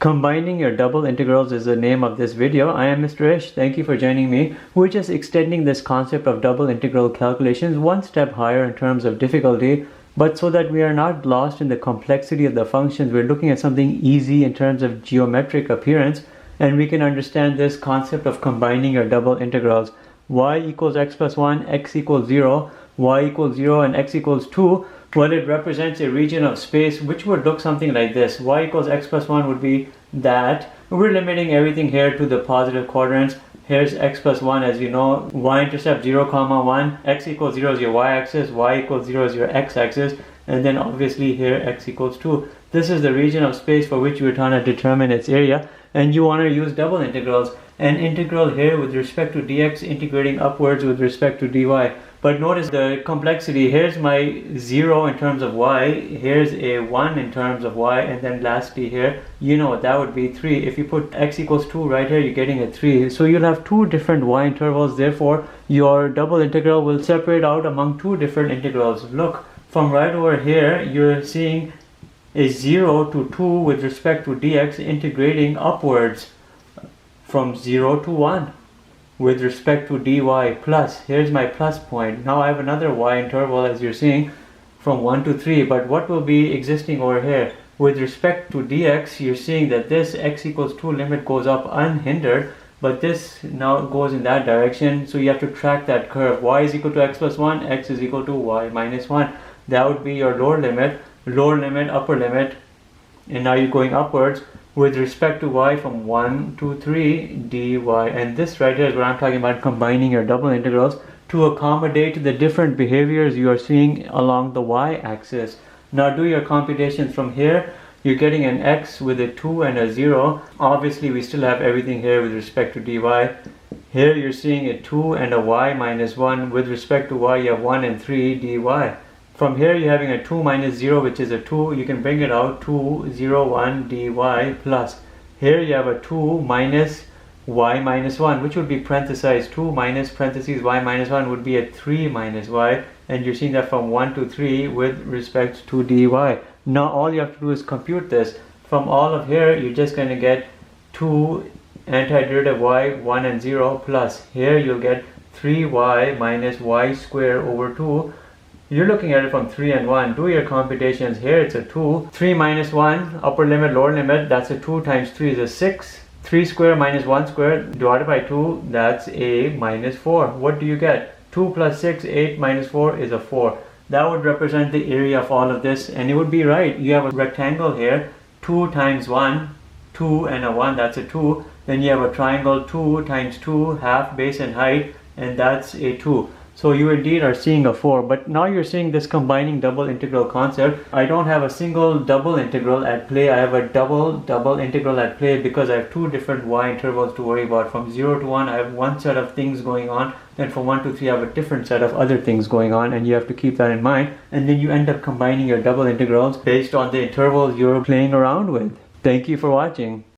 Combining your double integrals is the name of this video. I am Mr. Ish. Thank you for joining me. We're just extending this concept of double integral calculations one step higher in terms of difficulty, but so that we are not lost in the complexity of the functions, we're looking at something easy in terms of geometric appearance, and we can understand this concept of combining your double integrals. Y equals x plus 1, x equals 0, y equals 0, and x equals 2. Well, it represents a region of space which would look something like this. Y equals x plus 1 would be that. We're limiting everything here to the positive quadrants. Here's x plus 1, as you know. Y-intercept 0, 1. X equals 0 is your y-axis. Y equals 0 is your x-axis. And then obviously here x equals 2. This is the region of space for which we're trying to determine its area. And you want to use double integrals. An integral here with respect to dx integrating upwards with respect to dy. But notice the complexity. Here's my 0 in terms of y, here's a 1 in terms of y, and then lastly here, you know what that would be, 3. If you put x equals 2 right here, you're getting a 3. So you'll have two different y intervals, therefore your double integral will separate out among two different integrals. Look, from right over here, you're seeing a 0 to 2 with respect to dx integrating upwards from 0 to 1. With respect to dy plus, here's my plus point. Now I have another y interval, as you're seeing, from 1 to 3. But what will be existing over here? With respect to dx, you're seeing that this x equals 2 limit goes up unhindered, but this now goes in that direction, so you have to track that curve. Y is equal to x plus 1, x is equal to y minus 1. That would be your lower limit, upper limit, and now you're going upwards with respect to y from 1 to 3 dy, and this right here is what I'm talking about, combining your double integrals to accommodate the different behaviors you are seeing along the y-axis. Now do your computations from here. You're getting an x with a 2 and a 0. Obviously we still have everything here with respect to dy. Here you're seeing a 2 and a y minus 1. With respect to y, you have 1 and 3 dy. From here you're having a 2 minus 0, which is a 2. You can bring it out, 2, 0, 1 dy plus. Here you have a 2 minus y minus 1, which would be parenthesized 2 minus parentheses y minus 1 would be a 3 minus y. And you're seeing that from 1 to 3 with respect to dy. Now all you have to do is compute this. From all of here, you're just going to get 2 antiderivative y, 1 and 0 plus. Here you'll get 3y minus y squared over 2. You're looking at it from 3 and 1. Do your computations. Here it's a 2. 3 minus 1, upper limit, lower limit, that's a 2 times 3 is a 6. 3 square minus 1 square divided by 2, that's a minus 4. What do you get? 2 plus 6, 8 minus 4 is a 4. That would represent the area of all of this, and it would be right. You have a rectangle here, 2 times 1, 2 and a 1, that's a 2. Then you have a triangle, 2 times 2, half base and height, and that's a 2. So you indeed are seeing a 4, but now you're seeing this combining double integral concept. I don't have a single double integral at play. I have a double integral at play because I have two different y intervals to worry about. From 0 to 1, I have one set of things going on. Then from 1 to 3, I have a different set of other things going on, and you have to keep that in mind. And then you end up combining your double integrals based on the intervals you're playing around with. Thank you for watching.